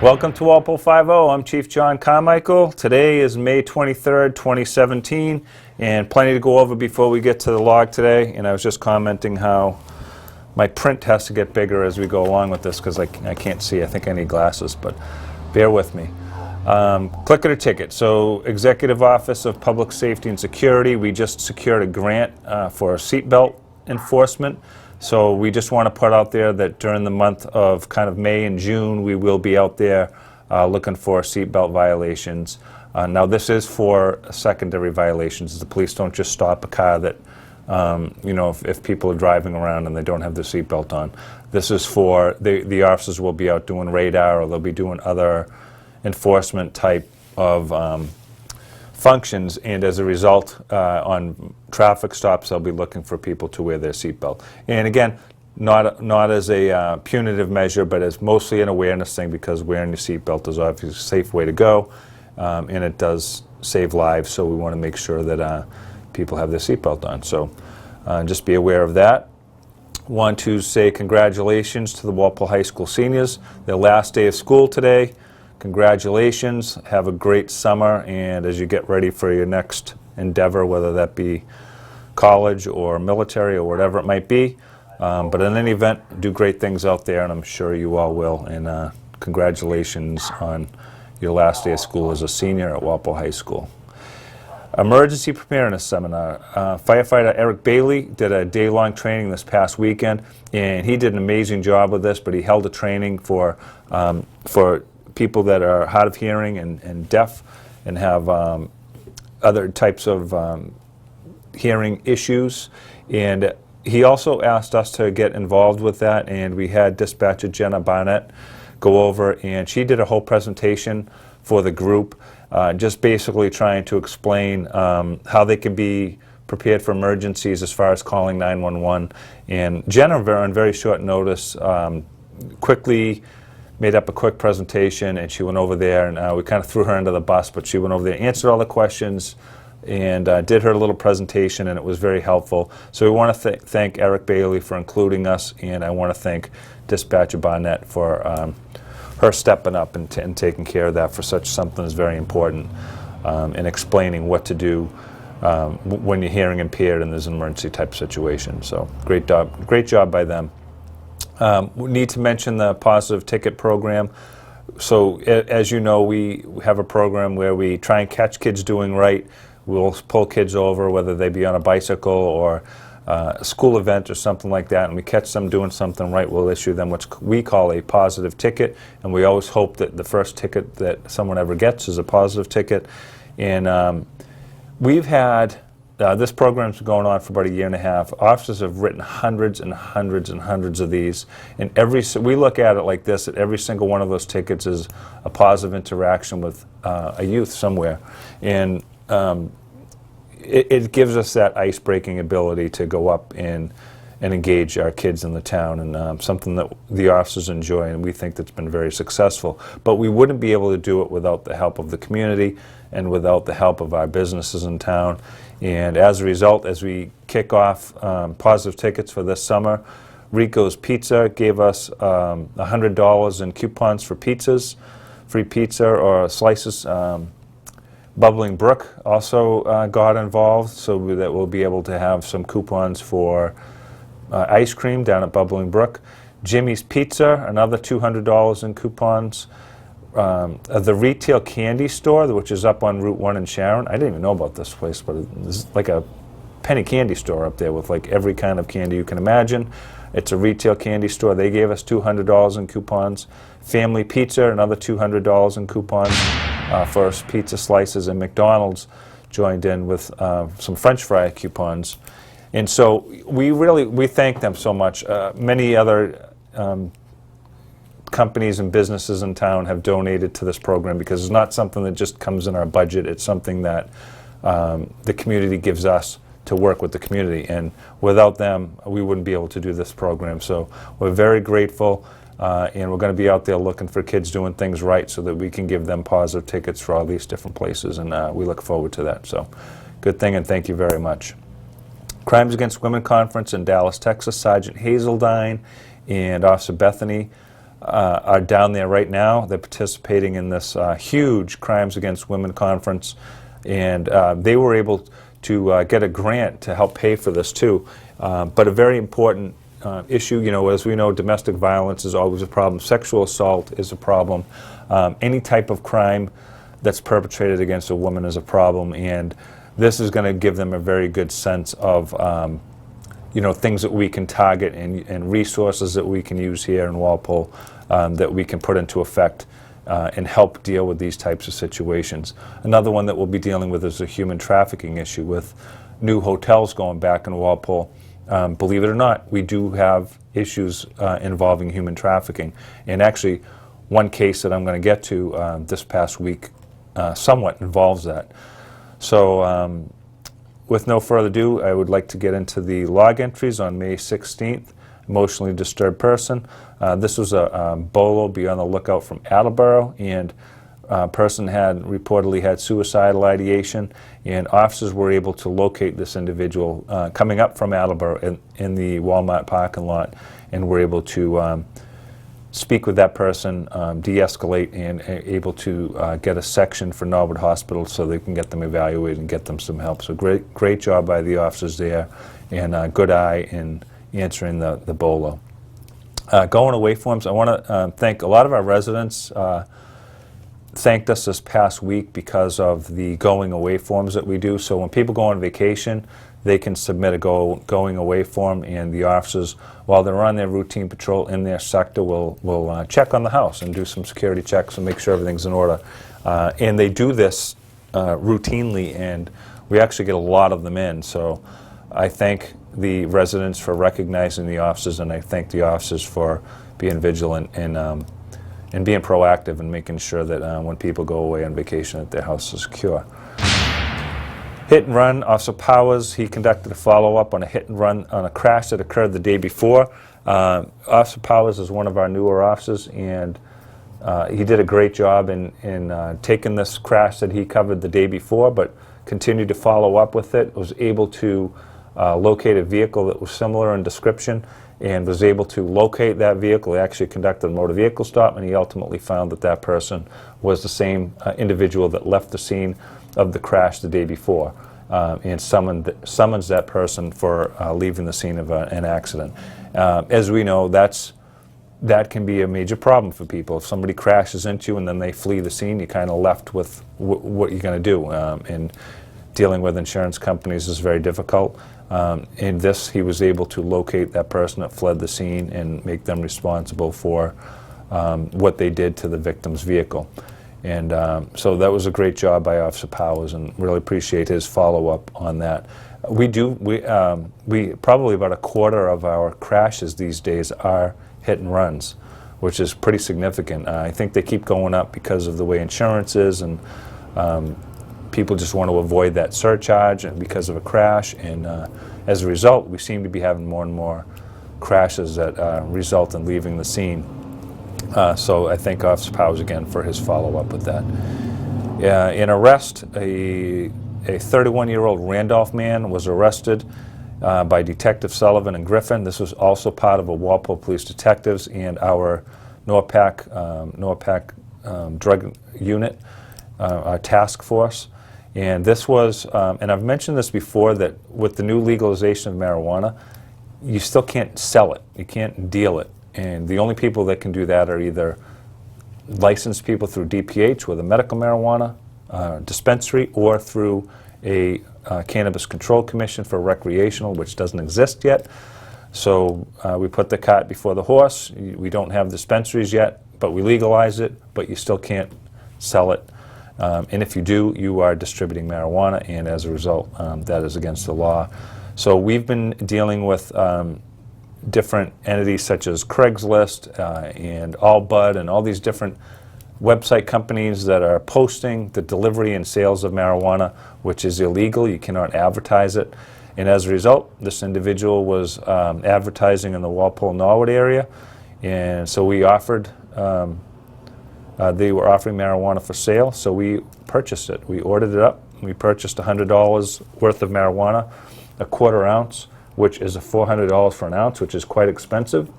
Welcome to Walpole Five-0. I'm Chief John Carmichael. Today is May 23rd, 2017, and plenty to go over before we get to the log today. And I was just commenting how my print has to get bigger as we go along with this because I can't see. I think I need glasses, but bear with me. Click it or ticket. So, Executive Office of Public Safety and Security, we just secured a grant for seatbelt enforcement. So we just want to put out there that during the month of kind of May and June, we will be out there looking for seatbelt violations. Now this is for secondary violations. The police don't just stop a car that, if people are driving around and they don't have their seatbelt on. This is for, the officers will be out doing radar, or they'll be doing other enforcement type of functions, and as a result, on traffic stops, they'll be looking for people to wear their seatbelt. And again, not as a punitive measure, but as mostly an awareness thing, because wearing your seatbelt is obviously a safe way to go, and it does save lives, so we want to make sure that people have their seatbelt on. So just be aware of that. Want to say congratulations to the Walpole High School seniors. Their last day of school today. Congratulations, have a great summer, and as you get ready for your next endeavor, whether that be college or military or whatever it might be, but in any event, do great things out there, and I'm sure you all will, and congratulations on your last day of school as a senior at Walpole High School. Emergency Preparedness Seminar. Firefighter Eric Bailey did a day-long training this past weekend, and he did an amazing job with this, but he held a training for people that are hard of hearing and deaf and have other types of hearing issues. And he also asked us to get involved with that, and we had dispatcher Jenna Barnett go over, and she did a whole presentation for the group, just basically trying to explain how they can be prepared for emergencies as far as calling 911. And Jenna, on very short notice, quickly made up a quick presentation, and she went over there, and we kind of threw her under the bus, but she went over there, answered all the questions, and did her little presentation, and it was very helpful. So we want to thank Eric Bailey for including us, and I want to thank Dispatcher Barnett for her stepping up and taking care of that for such something that's very important, and explaining what to do when you're hearing impaired and there's an emergency type situation. So great job by them. We need to mention the positive ticket program. So as you know, we have a program where we try and catch kids doing right. We'll pull kids over, whether they be on a bicycle or a school event or something like that, and we catch them doing something right, we'll issue them what we call a positive ticket, and we always hope that the first ticket that someone ever gets is a positive ticket. And we've had this program's going on for about a year and a half. Officers have written hundreds and hundreds and hundreds of these, and we look at it like this, that every single one of those tickets is a positive interaction with a youth somewhere. And it gives us that ice-breaking ability to go up and engage our kids in the town, and something that the officers enjoy, and we think that's been very successful. But we wouldn't be able to do it without the help of the community and without the help of our businesses in town. And as a result, as we kick off positive tickets for this summer, Rico's Pizza gave us $100 in coupons for pizzas, free pizza or slices. Bubbling Brook also got involved, so that we'll be able to have some coupons for ice cream down at Bubbling Brook. Jimmy's Pizza, another $200 in coupons. The Retail Candy Store, which is up on Route 1 in Sharon. I didn't even know about this place, but it's like a penny candy store up there with like every kind of candy you can imagine. It's a retail candy store. They gave us $200 in coupons. Family Pizza, another $200 in coupons for pizza slices, and McDonald's joined in with some French fry coupons. And so we thank them so much. Many other companies and businesses in town have donated to this program, because it's not something that just comes in our budget. It's something that the community gives us to work with the community, and without them we wouldn't be able to do this program. So we're very grateful, and we're going to be out there looking for kids doing things right so that we can give them positive tickets for all these different places, and we look forward to that. So good thing, and thank you very much. Crimes Against Women Conference in Dallas, Texas. Sergeant Hazeldine and Officer Bethany are down there right now. They're participating in this huge Crimes Against Women conference, and they were able to get a grant to help pay for this too. But a very important issue, you know, as we know, domestic violence is always a problem. Sexual assault is a problem. Any type of crime that's perpetrated against a woman is a problem, and this is going to give them a very good sense of you know, things that we can target and resources that we can use here in Walpole that we can put into effect and help deal with these types of situations. Another one that we'll be dealing with is a human trafficking issue with new hotels going back in Walpole. Believe it or not, we do have issues involving human trafficking. And actually, one case that I'm going to get to this past week somewhat involves that. So with no further ado, I would like to get into the log entries on May 16th. Emotionally disturbed person. This was a bolo, be on the lookout, from Attleboro, and person had reportedly had suicidal ideation, and officers were able to locate this individual coming up from Attleboro in the Walmart parking lot, and were able to speak with that person, de-escalate, and able to get a section for Norwood Hospital so they can get them evaluated and get them some help. So great job by the officers there, and good eye in answering the bolo. Going away forms, I want to thank a lot of our residents. Thanked us this past week because of the going away forms that we do. So when people go on vacation, they can submit a going away form, and the officers, while they're on their routine patrol in their sector, will check on the house and do some security checks and make sure everything's in order. And they do this routinely, and we actually get a lot of them in. So I thank the residents for recognizing the officers, and I thank the officers for being vigilant and being proactive and making sure that when people go away on vacation that their house is secure. Hit and run, Officer Powers, he conducted a follow-up on a hit and run on a crash that occurred the day before. Officer Powers is one of our newer officers, and he did a great job in taking this crash that he covered the day before, but continued to follow up with it, was able to locate a vehicle that was similar in description, and was able to locate that vehicle. He actually conducted a motor vehicle stop, and he ultimately found that that person was the same individual that left the scene of the crash the day before, and summons that person for leaving the scene of an accident. As we know, that can be a major problem for people. If somebody crashes into you and then they flee the scene, you're kind of left with what you're going to do. And dealing with insurance companies is very difficult. In this, he was able to locate that person that fled the scene and make them responsible for what they did to the victim's vehicle. And so that was a great job by Officer Powers, and really appreciate his follow-up on that. We probably about a quarter of our crashes these days are hit and runs, which is pretty significant. I think they keep going up because of the way insurance is, and people just want to avoid that surcharge and because of a crash, and as a result, we seem to be having more and more crashes that result in leaving the scene. So I thank Officer Powers again for his follow-up with that. In arrest, a 31-year-old Randolph man was arrested by Detective Sullivan and Griffin. This was also part of a Walpole Police Detectives and our NORPAC drug unit, our task force. And this was, and I've mentioned this before, that with the new legalization of marijuana, you still can't sell it. You can't deal it. And the only people that can do that are either licensed people through DPH with a medical marijuana dispensary, or through a Cannabis Control Commission for recreational, which doesn't exist yet. So we put the cart before the horse. We don't have dispensaries yet, but we legalize it, but you still can't sell it. And if you do, you are distributing marijuana, and as a result, that is against the law. So we've been dealing with different entities such as Craigslist and Allbud and all these different website companies that are posting the delivery and sales of marijuana, which is illegal. You cannot advertise it. And as a result, this individual was advertising in the Walpole Norwood area, and so we offered, they were offering marijuana for sale, so we purchased it. We ordered it up. We purchased $100 worth of marijuana, a quarter ounce, which is $400 for an ounce, which is quite expensive.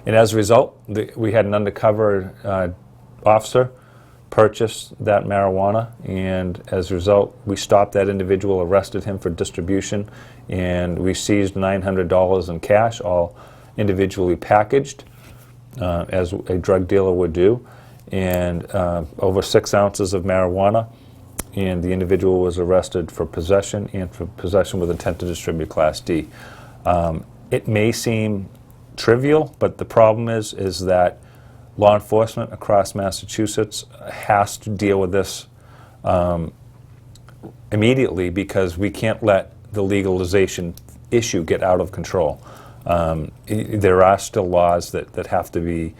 And as a result, we had an undercover officer purchase that marijuana, and as a result, we stopped that individual, arrested him for distribution, and we seized $900 in cash, all individually packaged, as a drug dealer would do, and over 6 ounces of marijuana, and the individual was arrested for possession and for possession with intent to distribute Class D. It may seem trivial, but the problem is that law enforcement across Massachusetts has to deal with this immediately, because we can't let the legalization issue get out of control. There are still laws that have to be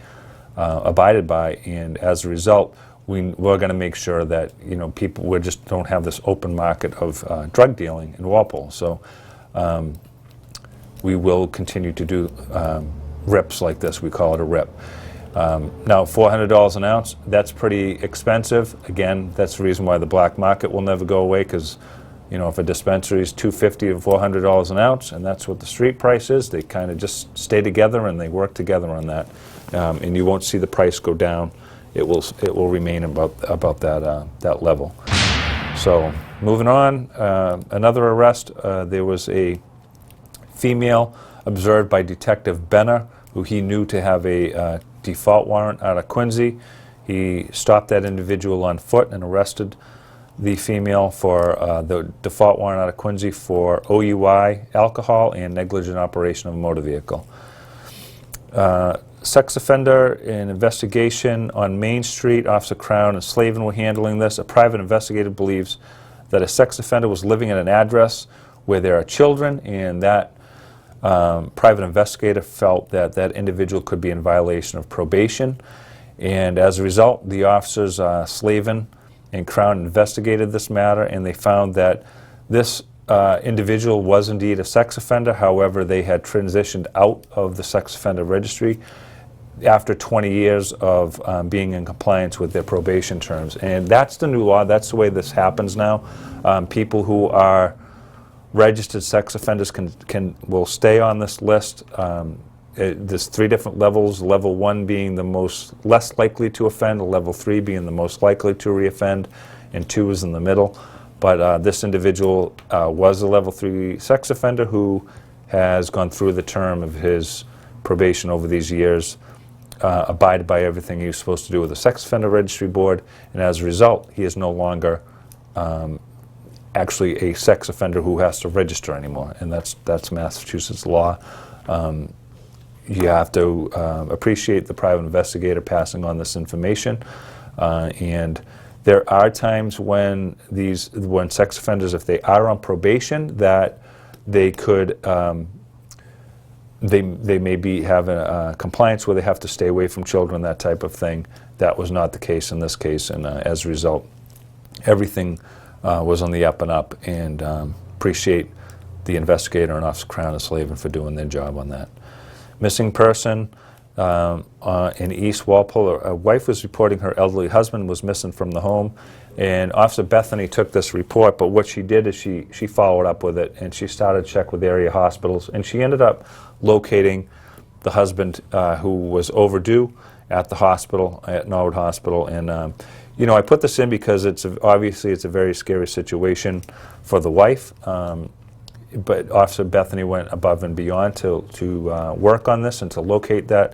abided by, and as a result, we're going to make sure that we just don't have this open market of drug dealing in Walpole. So we will continue to do rips like this. We call it a rip. Now, $400 an ounce, that's pretty expensive. Again, that's the reason why the black market will never go away, because if a dispensary is $250 to $400 an ounce, and that's what the street price is, they kind of just stay together and they work together on that. And you won't see the price go down. It will remain about that level. So moving on, another arrest. There was a female observed by Detective Benner, who he knew to have a default warrant out of Quincy. He stopped that individual on foot and arrested the female for the default warrant out of Quincy for OUI, alcohol, and negligent operation of a motor vehicle. Sex offender in investigation on Main Street. Officer Crown and Slavin were handling this. A private investigator believes that a sex offender was living at an address where there are children, and that private investigator felt that that individual could be in violation of probation. And as a result, the officers, Slavin and Crown, investigated this matter, and they found that this individual was indeed a sex offender. However, they had transitioned out of the sex offender registry after 20 years of being in compliance with their probation terms. And that's the new law. That's the way this happens now. People who are registered sex offenders will stay on this list. There's 3 different levels, level 1 being the less likely to offend, level 3 being the most likely to reoffend, and 2 is in the middle. But this individual was a level 3 sex offender who has gone through the term of his probation over these years, abided by everything he was supposed to do with the Sex Offender Registry Board, and as a result, he is no longer actually a sex offender who has to register anymore, and that's Massachusetts law. You have to appreciate the private investigator passing on this information, and there are times when sex offenders, if they are on probation, that they could they may have a compliance where they have to stay away from children, that type of thing. That was not the case in this case, and as a result, everything was on the up and up, and appreciate the investigator and Officer Crown and Slavin for doing their job on that. Missing person in East Walpole. A wife was reporting her elderly husband was missing from the home, and Officer Bethany took this report, but what she did is she followed up with it, and she started to check with area hospitals, and she ended up locating the husband who was overdue at the hospital, at Norwood Hospital. And I put this in because obviously it's a very scary situation for the wife, but Officer Bethany went above and beyond to work on this and to locate the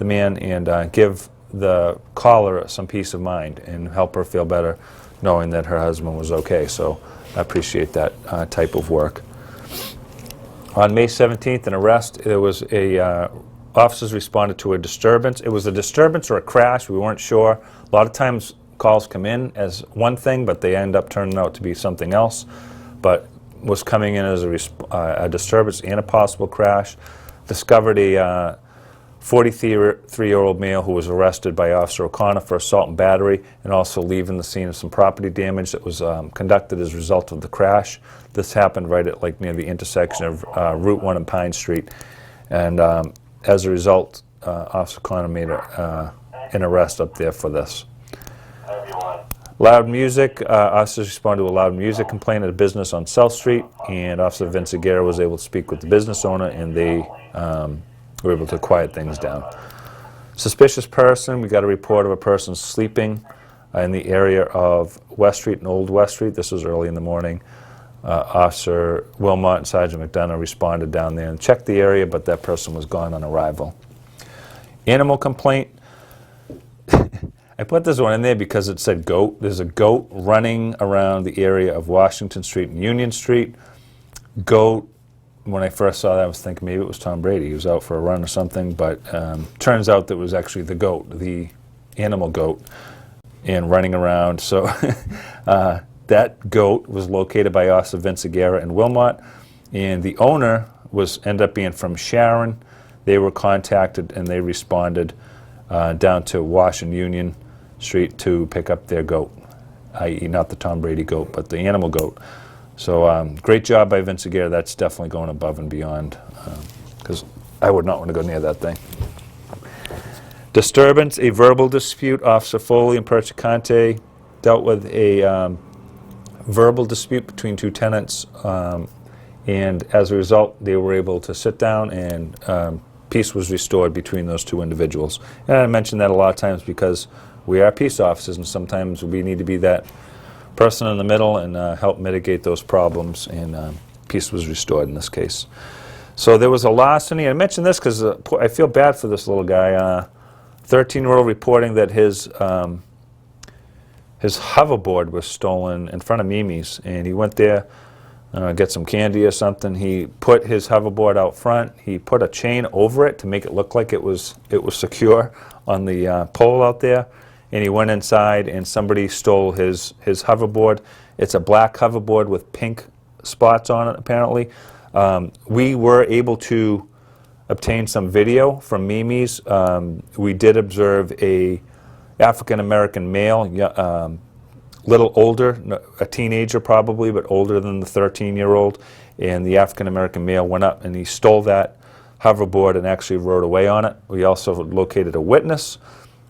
man and give the caller some peace of mind and help her feel better knowing that her husband was okay. So I appreciate that type of work. On May 17th, an arrest. There was officers responded to a disturbance. It was a disturbance or a crash. We weren't sure. A lot of times calls come in as one thing, but they end up turning out to be something else. But was coming in as a disturbance and a possible crash. Discovered a 43-year-old male who was arrested by Officer O'Connor for assault and battery, and also leaving the scene of some property damage that was conducted as a result of the crash. This happened right at near the intersection of Route 1 and Pine Street, and as a result, Officer O'Connor made an arrest up there for this. Loud music. Officers responded to a loud music complaint at a business on South Street, and Officer Vince Aguirre was able to speak with the business owner, and they we were able to quiet things down. Suspicious person, we got a report of a person sleeping in the area of West Street and Old West Street. This was early in the morning. Officer Wilmot and Sergeant McDonough responded down there and checked the area, but that person was gone on arrival. Animal complaint. I put this one in there because it said goat. There's a goat running around the area of Washington Street and Union Street. Goat, when I first saw that, I was thinking maybe it was Tom Brady. He was out for a run or something, but turns out that it was actually the goat, the animal goat, and running around. So that goat was located by Officer Vince Aguirre in Wilmot, and the owner ended up being from Sharon. They were contacted and they responded down to Washington Union Street to pick up their goat, i.e. not the Tom Brady goat, but the animal goat. So great job by Vince Aguirre. That's definitely going above and beyond, because I would not want to go near that thing. Disturbance, a verbal dispute. Officer Foley and Perchicante dealt with a verbal dispute between two tenants, and as a result, they were able to sit down and peace was restored between those two individuals. And I mention that a lot of times because we are peace officers, and sometimes we need to be that person in the middle and help mitigate those problems, and peace was restored in this case. So there was a larceny. I mentioned this because I feel bad for this little guy. 13-year-old reporting that his hoverboard was stolen in front of Mimi's, and he went there get some candy or something. He put his hoverboard out front. He put a chain over it to make it look like it was secure on the pole out there, and he went inside and somebody stole his hoverboard. It's a black hoverboard with pink spots on it, apparently. We were able to obtain some video from Mimi's. We did observe a African-American male, little older, a teenager probably, but older than the 13-year-old, and the African-American male went up and he stole that hoverboard and actually rode away on it. We also located a witness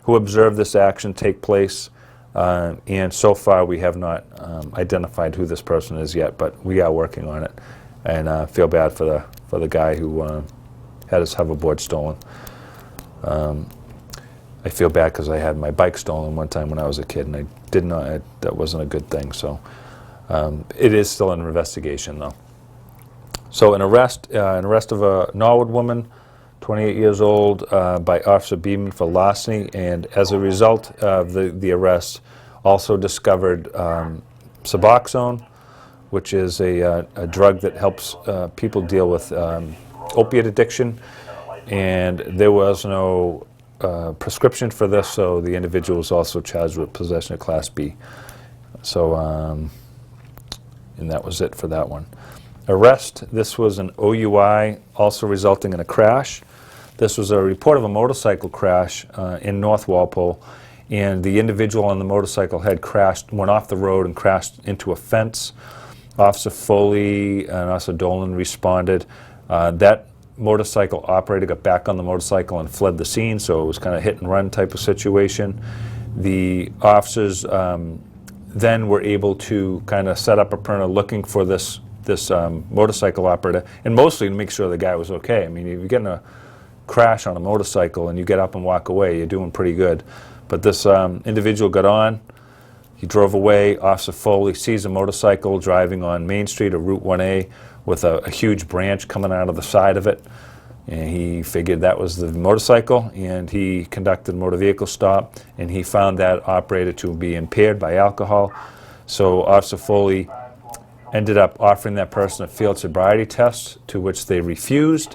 who observed this action take place, and so far we have not identified who this person is yet, but we are working on it, and feel bad for the guy who had his hoverboard stolen. I feel bad because I had my bike stolen one time when I was a kid, and I did not. That wasn't a good thing. So it is still an investigation, though. So an arrest of a Norwood woman, 28 years old, by Officer Beeman for larceny, and as a result of the arrest, also discovered Suboxone, which is a drug that helps people deal with opiate addiction, and there was no prescription for this, so the individual was also charged with possession of Class B. So, and that was it for that one. Arrest, this was an OUI, also resulting in a crash. This was a report of a motorcycle crash in North Walpole, and the individual on the motorcycle had crashed, went off the road and crashed into a fence. Officer Foley and Officer Dolan responded. That motorcycle operator got back on the motorcycle and fled the scene, so it was kind of hit and run type of situation. The officers then were able to kind of set up a perimeter looking for this motorcycle operator, and mostly to make sure the guy was okay. I mean, if you get in a crash on a motorcycle and you get up and walk away, you're doing pretty good. But this individual got on, he drove away. Officer Foley sees a motorcycle driving on Main Street or Route 1A with a huge branch coming out of the side of it, and he figured that was the motorcycle, and he conducted a motor vehicle stop, and he found that operator to be impaired by alcohol. So Officer Foley ended up offering that person a field sobriety test, to which they refused,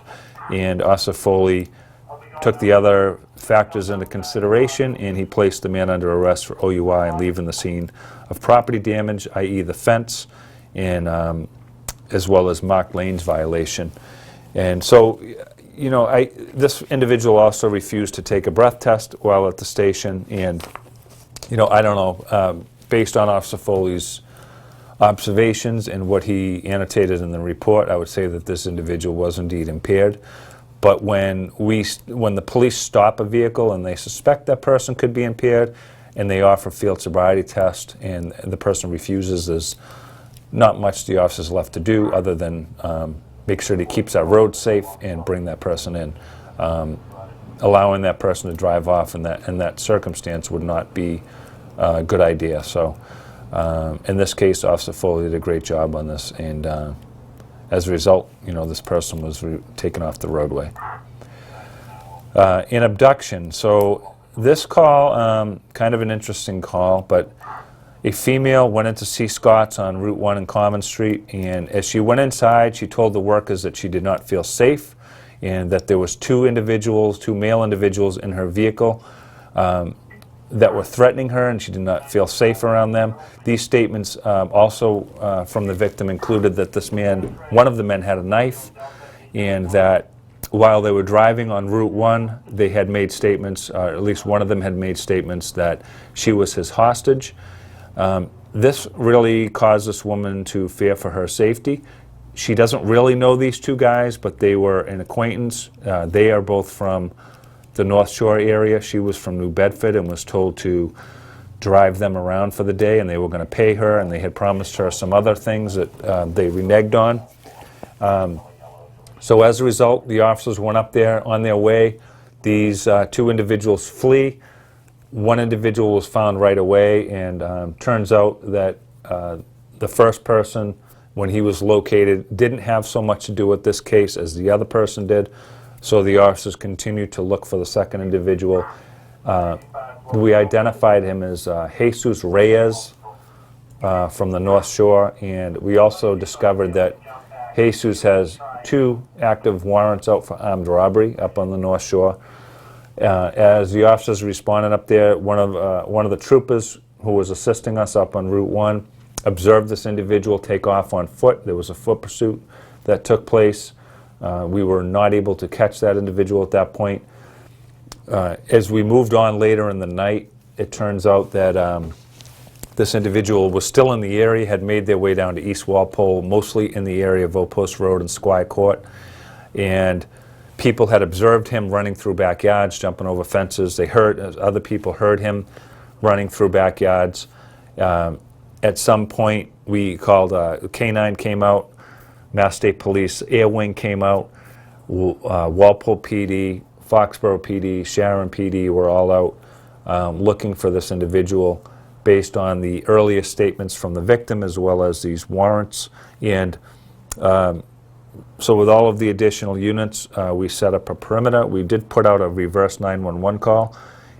and Officer Foley took the other factors into consideration, and he placed the man under arrest for OUI and leaving the scene of property damage, i.e. the fence, and as well as Mark Lane's violation. And so, you know, this individual also refused to take a breath test while at the station, and, you know, I don't know, based on Officer Foley's observations and what he annotated in the report, I would say that this individual was indeed impaired. But when the police stop a vehicle and they suspect that person could be impaired, and they offer field sobriety test, and the person refuses, there's not much the officer's left to do other than make sure that he keeps our roads safe and bring that person in. allowing that person to drive off in that circumstance would not be a good idea. So in this case, Officer Foley did a great job on this, and as a result, this person was taken off the roadway. In abduction, so this call, kind of an interesting call, but a female went in to see Scott's on Route 1 and Common Street, and as she went inside, she told the workers that she did not feel safe, and that there was two male individuals in her vehicle that were threatening her, and she did not feel safe around them. These statements also from the victim included that one of the men had a knife, and that while they were driving on Route 1, they had made statements, at least one of them had made statements that she was his hostage. This really caused this woman to fear for her safety. She doesn't really know these two guys, but they were an acquaintance. They are both from the North Shore area. She was from New Bedford and was told to drive them around for the day, and they were going to pay her, and they had promised her some other things that they reneged on. So as a result, the officers went up there. On their way, these two individuals flee. One individual was found right away, and turns out that the first person, when he was located, didn't have so much to do with this case as the other person did. So the officers continued to look for the second individual. We identified him as Jesus Reyes from the North Shore, and we also discovered that Jesus has 2 active warrants out for armed robbery up on the North Shore. As the officers responded up there, one of the troopers who was assisting us up on Route 1 observed this individual take off on foot. There was a foot pursuit that took place. We were not able to catch that individual at that point. As we moved on later in the night, it turns out that this individual was still in the area, had made their way down to East Walpole, mostly in the area of Old Post Road and Squire Court. And people had observed him running through backyards, jumping over fences. Other people heard him running through backyards. At some point, we called, K9 came out, Mass State Police, Air Wing came out, Walpole PD, Foxborough PD, Sharon PD were all out looking for this individual based on the earliest statements from the victim as well as these warrants. And so with all of the additional units, we set up a perimeter. We did put out a reverse 911 call,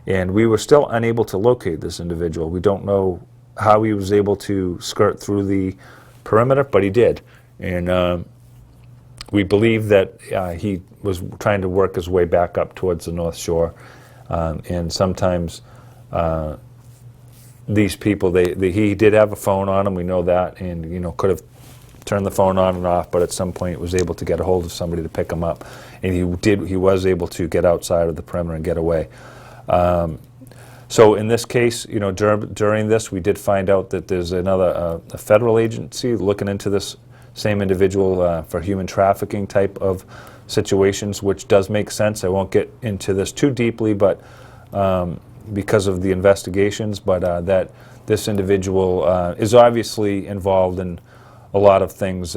and we were still unable to locate this individual. We don't know how he was able to skirt through the perimeter, but he did. And we believe that he was trying to work his way back up towards the North Shore. And sometimes these people, he did have a phone on him, we know that, and could have turned the phone on and off, but at some point was able to get a hold of somebody to pick him up. And he was able to get outside of the perimeter and get away. So in this case, during this, we did find out that there's another a federal agency looking into this same individual for human trafficking type of situations, which does make sense. I won't get into this too deeply, but because of the investigations, but that this individual is obviously involved in a lot of things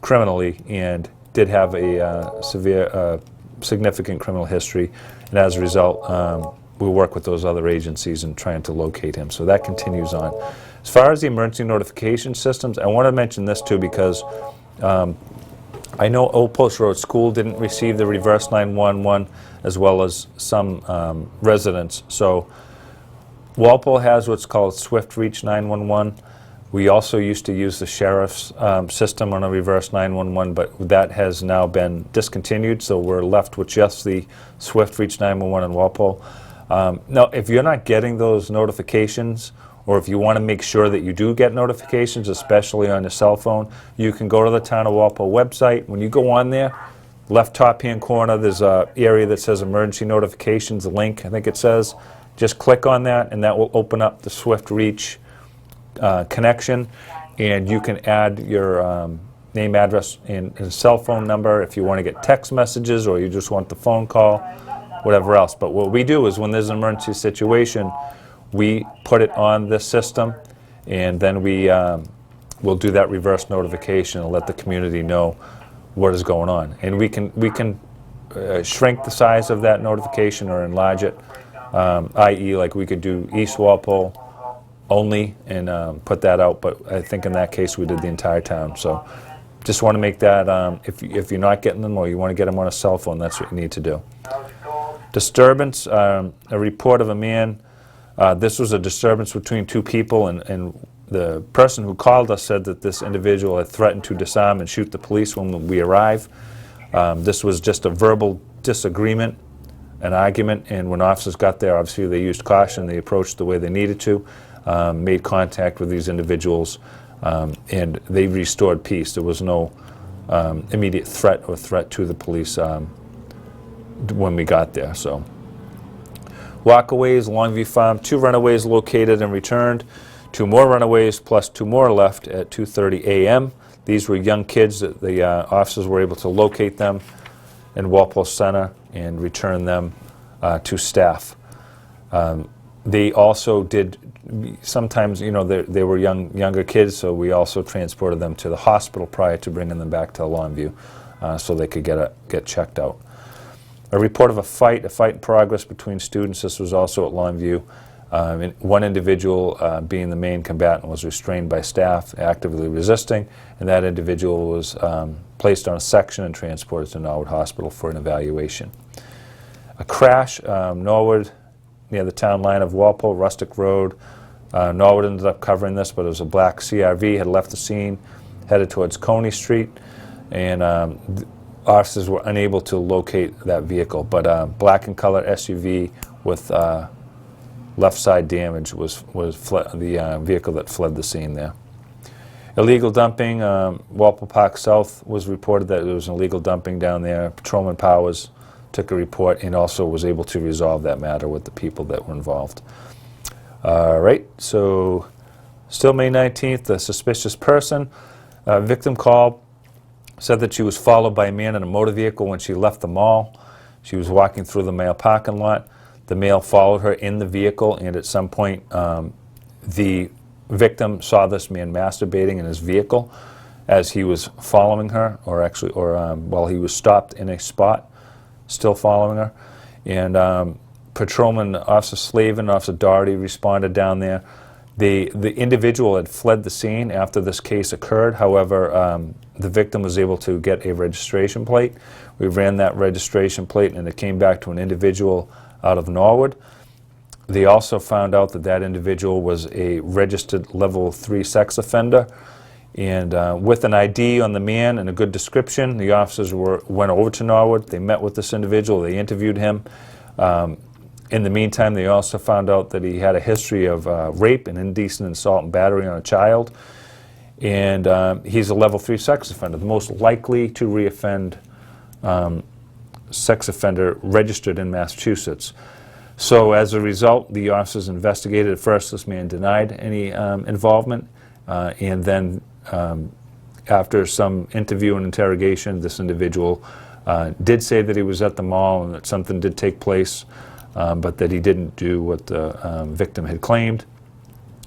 criminally, and did have a significant criminal history, and as a result, we work with those other agencies in trying to locate him. So that continues on. As far as the emergency notification systems, I want to mention this too, because I know Old Post Road School didn't receive the reverse 911, as well as some residents. So Walpole has what's called Swift Reach 911. We also used to use the sheriff's system on a reverse 911, but that has now been discontinued, so we're left with just the Swift Reach 911 in Walpole. Now, if you're not getting those notifications, or if you want to make sure that you do get notifications, especially on your cell phone, you can go to the Town of Walpole website. When you go on there, left top hand corner, there's an area that says emergency notifications link, I think it says. Just click on that, and that will open up the Swift Reach connection, and you can add your name, address, and cell phone number if you want to get text messages, or you just want the phone call, whatever else. But what we do is, when there's an emergency situation, we put it on this system, and then we'll do that reverse notification and let the community know what is going on. And we can shrink the size of that notification or enlarge it, i.e. like we could do East Walpole only and put that out, but I think in that case we did the entire town. So just want to make that, if you're not getting them or you want to get them on a cell phone, that's what you need to do. Disturbance, a report of a man. This was a disturbance between two people, and the person who called us said that this individual had threatened to disarm and shoot the police when we arrive. This was just a verbal disagreement, an argument, and when officers got there, obviously they used caution. They approached the way they needed to, made contact with these individuals, and they restored peace. There was no immediate threat to the police when we got there. So, walkaways, Longview Farm, 2 runaways located and returned, 2 more runaways plus 2 more left at 2:30 a.m. These were young kids that the officers were able to locate them in Walpole Center and return them to staff. They also did, sometimes, you know, they were younger kids, so we also transported them to the hospital prior to bringing them back to Longview so they could get checked out. A report of a fight in progress between students. This was also at Longview. One individual, being the main combatant, was restrained by staff, actively resisting, and that individual was placed on a section and transported to Norwood Hospital for an evaluation. A crash, Norwood, near the town line of Walpole, Rustic Road. Norwood ended up covering this, but it was a black CRV, had left the scene, headed towards Coney Street, and officers were unable to locate that vehicle, but black in color SUV with left side damage was the vehicle that fled the scene there. Illegal dumping, Walpole Park South was reported that there was an illegal dumping down there. Patrolman Powers took a report and also was able to resolve that matter with the people that were involved. All right, so still May 19th, a suspicious person. Victim called, said that she was followed by a man in a motor vehicle when she left the mall. She was walking through the male parking lot. The male followed her in the vehicle, and at some point the victim saw this man masturbating in his vehicle as he was following her, or while he was stopped in a spot, still following her. And Patrolman Officer Slavin, Officer Doherty responded down there. The individual had fled the scene after this case occurred. However, the victim was able to get a registration plate. We ran that registration plate, and it came back to an individual out of Norwood. They also found out that that individual was a registered level 3 sex offender. And with an ID on the man and a good description, the officers went over to Norwood. They met with this individual. They interviewed him. In the meantime, they also found out that he had a history of rape and indecent assault and battery on a child. And he's a level 3 sex offender, the most likely to reoffend sex offender registered in Massachusetts. So as a result, the officers investigated. At first, this man denied any involvement, and then after some interview and interrogation, this individual did say that he was at the mall and that something did take place, but that he didn't do what the victim had claimed.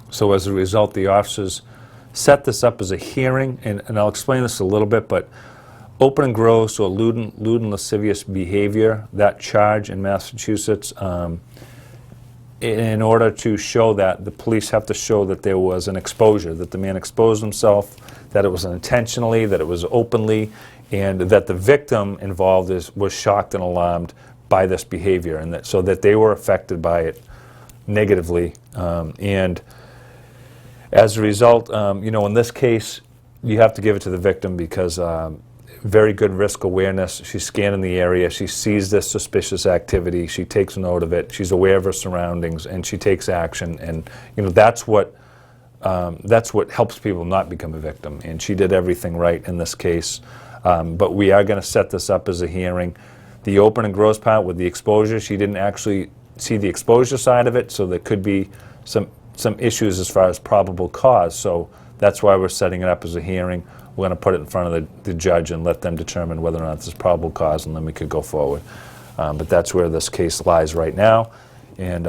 So as a result, the officers set this up as a hearing, and I'll explain this a little bit, but open and gross or lewd and lascivious behavior, that charge in Massachusetts, in order to show that, the police have to show that there was an exposure, that the man exposed himself, that it was intentionally, that it was openly, and that the victim involved was shocked and alarmed by this behavior, and so that they were affected by it negatively. And as a result, you know, in this case, you have to give it to the victim because very good risk awareness. She's scanning the area. She sees this suspicious activity. She takes note of it. She's aware of her surroundings, and she takes action. And you know, that's what helps people not become a victim. And she did everything right in this case. But we are going to set this up as a hearing. The open and gross part with the exposure, she didn't actually see the exposure side of it, so there could be some issues as far as probable cause. So that's why we're setting it up as a hearing. We're going to put it in front of the judge and let them determine whether or not there's probable cause, and then we could go forward. But that's where this case lies right now. And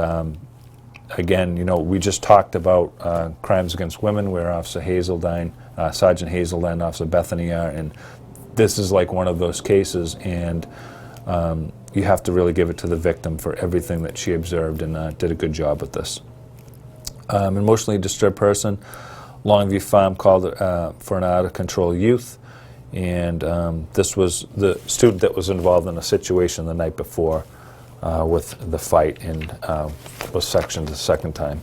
again, you know, we just talked about crimes against women, where Officer Hazeldine, Sergeant Hazeldine, Officer Bethany are, and this is like one of those cases. And you have to really give it to the victim for everything that she observed, and did a good job with this. Emotionally disturbed person, Longview Farm called for an out-of-control youth, and this was the student that was involved in a situation the night before with the fight, and was sectioned the second time.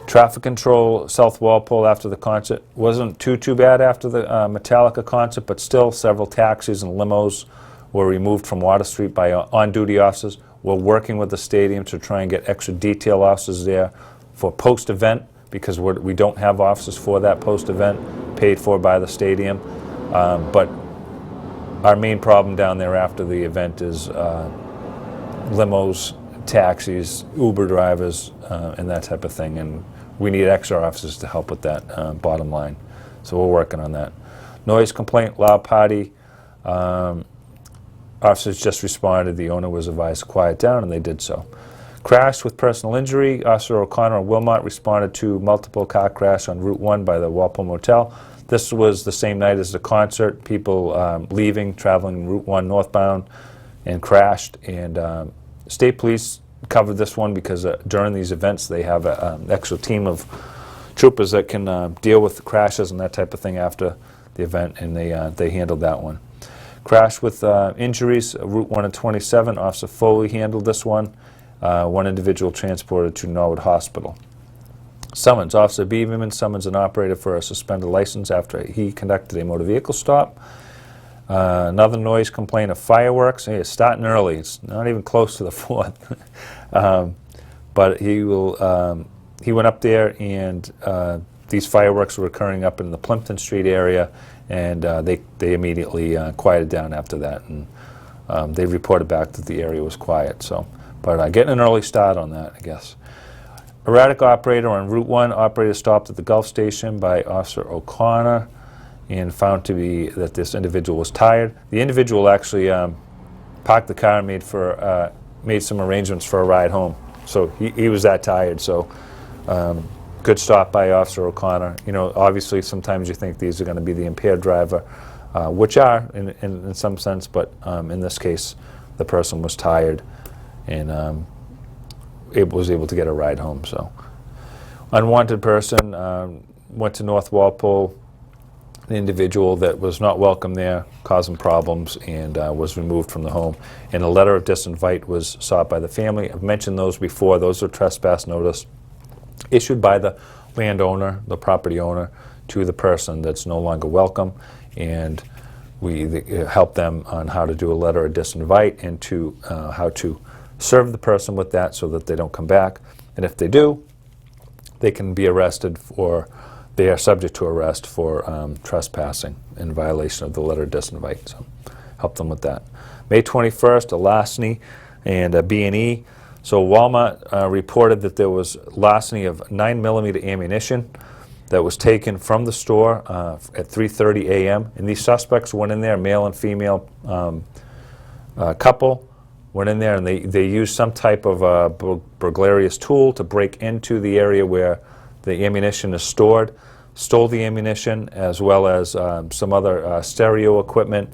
Traffic control, South Walpole after the concert. Wasn't too bad after the Metallica concert, but still several taxis and limos were removed from Water Street by on-duty officers. We're working with the stadium to try and get extra detail officers there for post-event, because we don't have officers for that post-event paid for by the stadium. But our main problem down there after the event is limos, taxis, Uber drivers, and that type of thing. And we need extra officers to help with that, bottom line. So we're working on that. Noise complaint, loud party. Officers just responded. The owner was advised to quiet down, and they did so. Crash with personal injury. Officer O'Connor and Wilmot responded to multiple car crash on Route 1 by the Walpole Motel. This was the same night as the concert. People leaving, traveling Route 1 northbound, and crashed. And state police covered this one because during these events they have an extra team of troopers that can deal with the crashes and that type of thing after the event, and they handled that one. Crash with injuries, Route 1 and 27. Officer Foley handled this one. One individual transported to Norwood Hospital. Summons, Officer Beaverman summons an operator for a suspended license after he conducted a motor vehicle stop. Another noise complaint of fireworks. Hey, it's starting early. It's not even close to the 4th. But he went up there, and these fireworks were occurring up in the Plimpton Street area, and they immediately quieted down after that, and they reported back that the area was quiet. So, but getting an early start on that, I guess. Erratic operator on Route 1. Operator stopped at the Gulf Station by Officer O'Connor and found to be that this individual was tired. The individual actually parked the car and made some arrangements for a ride home. So he was that tired. So good stop by Officer O'Connor. You know, obviously sometimes you think these are going to be the impaired driver, which are in some sense, but in this case the person was tired, and it was able to get a ride home. So, unwanted person went to North Walpole. An individual that was not welcome there, causing problems, and was removed from the home. And a letter of disinvite was sought by the family. I've mentioned those before. Those are trespass notice issued by the landowner, the property owner, to the person that's no longer welcome. And we help them on how to do a letter of disinvite, and to how to serve the person with that so that they don't come back. And if they do, they can be arrested for, they are subject to arrest for trespassing in violation of the letter of disinvite. So help them with that. May 21st, a larceny and a B&E. So Walmart reported that there was larceny of 9mm ammunition that was taken from the store at 3:30 a.m. And these suspects went in there, male and female couple, went in there, and they used some type of burglarious tool to break into the area where the ammunition is stored, stole the ammunition as well as some other stereo equipment,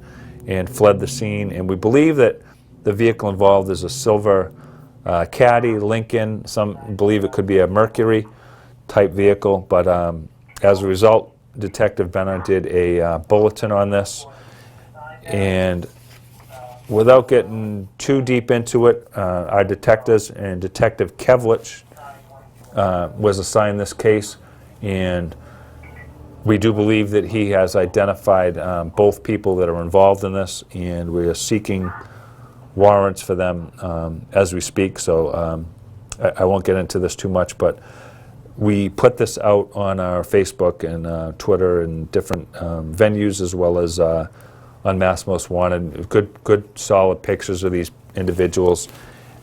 and fled the scene. And we believe that the vehicle involved is a silver Caddy, Lincoln. Some believe it could be a Mercury type vehicle, but as a result, Detective Benner did a bulletin on this, and without getting too deep into it, our detectives and Detective Kevlich was assigned this case, and we do believe that he has identified both people that are involved in this, and we are seeking warrants for them as we speak. So I won't get into this too much, but we put this out on our Facebook and Twitter and different venues, as well as on Mass Most Wanted. Good solid pictures of these individuals,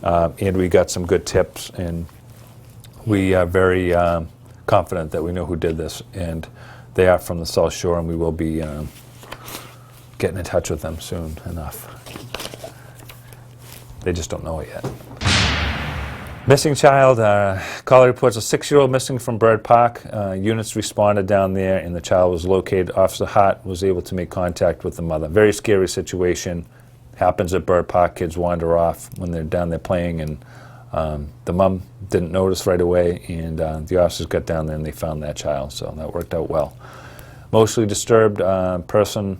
and we got some good tips, and we are very confident that we know who did this, and they are from the South Shore, and we will be getting in touch with them soon enough. They just don't know it yet. Missing child, caller reports a 6-year-old missing from Bird Park. Units responded down there, and the child was located. Officer Hart was able to make contact with the mother. Very scary situation. happens at Bird Park. Kids wander off when they're down there playing, and the mom didn't notice right away, and the officers got down there and they found that child, so that worked out well. Emotionally disturbed person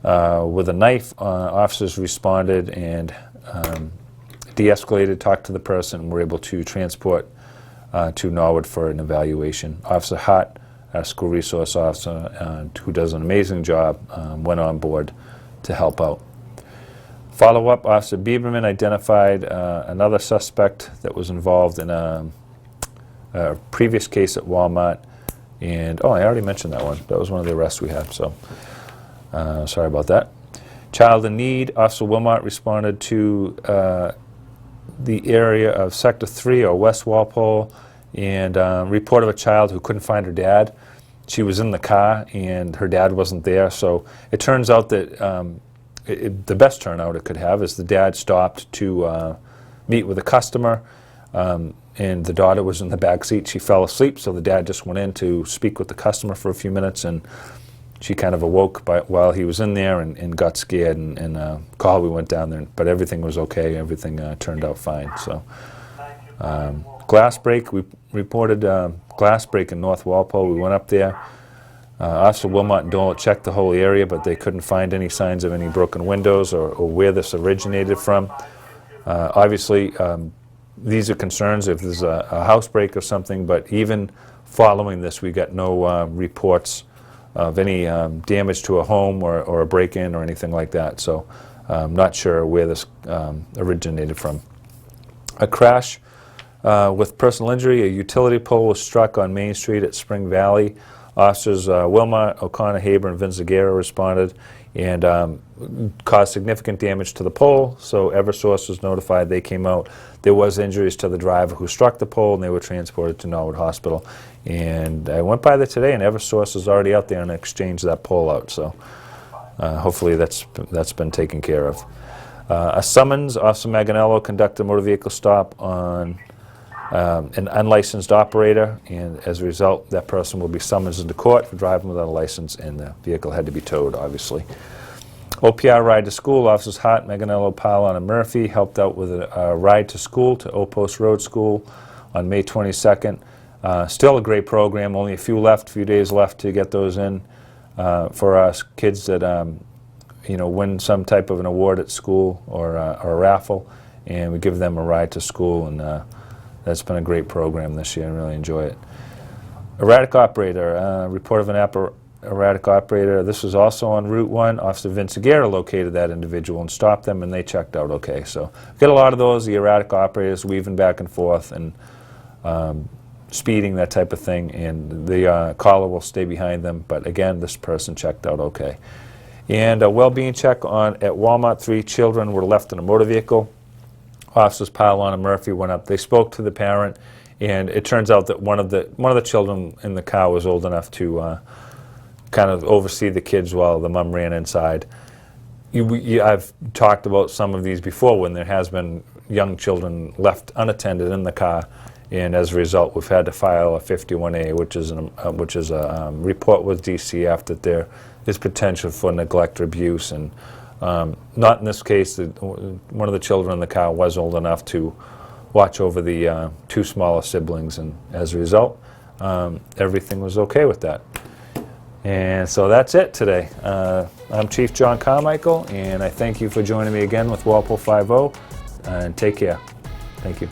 with a knife, officers responded and de-escalated, talked to the person, and were able to transport to Norwood for an evaluation. Officer Hart, our school resource officer, who does an amazing job, went on board to help out. Follow-up, Officer Bieberman identified another suspect that was involved in a previous case at Walmart. And, oh, I already mentioned that one. That was one of the arrests we had, so sorry about that. Child in need, Officer Wilmot responded to the area of Sector 3 or West Walpole, and report of a child who couldn't find her dad. She was in the car and her dad wasn't there, so it turns out that the best turnout it could have is the dad stopped to meet with a customer, and the daughter was in the back seat. She fell asleep, so the dad just went in to speak with the customer for a few minutes, and she kind of awoke while he was in there and got scared and called. We went down there, but everything was okay. Everything turned out fine. So glass break, we reported glass break in North Walpole. We went up there. Officer Wilmot and Dolan checked the whole area, but they couldn't find any signs of any broken windows or where this originated from. Obviously, these are concerns if there's a house break or something, but even following this, we got no reports of any damage to a home or a break-in or anything like that. So I'm not sure where this originated from. A crash with personal injury. A utility pole was struck on Main Street at Spring Valley. Officers Wilmot, O'Connor, Haber, and Vinzagera responded and caused significant damage to the pole, so Eversource was notified. They came out. There was injuries to the driver who struck the pole, and they were transported to Norwood Hospital. And I went by there today, and Eversource is already out there and exchanged that pole out, so hopefully that's been taken care of. A summons, Officer Maganello conducted a motor vehicle stop on an unlicensed operator, and as a result, that person will be summoned into court for driving without a license, and the vehicle had to be towed, obviously. OPR ride to school, Officers Hart, Maganello, Pylon, and Murphy helped out with a ride to school, to Old Post Road School on May 22nd. Still a great program, only a few days left to get those in for us kids that win some type of an award at school or a raffle, and we give them a ride to school, and that's been a great program this year. I really enjoy it. Erratic operator, report of an erratic operator. This was also on Route 1. Officer Vinzagera located that individual and stopped them, and they checked out okay. So get a lot of those, the erratic operators weaving back and forth and speeding, that type of thing, and the caller will stay behind them. But again, this person checked out okay. And a well-being check at Walmart. 3 children were left in a motor vehicle. Officers Pylon and Murphy went up. They spoke to the parent, and it turns out that one of the children in the car was old enough to kind of oversee the kids while the mom ran inside. I've talked about some of these before when there has been young children left unattended in the car, and as a result, we've had to file a 51A, which is a report with DCF that there is potential for neglect or abuse. And not in this case. One of the children in the car was old enough to watch over the 2 smaller siblings, and as a result, everything was okay with that. And so that's it today. I'm Chief John Carmichael, and I thank you for joining me again with Walpole 5-0, and take care. Thank you.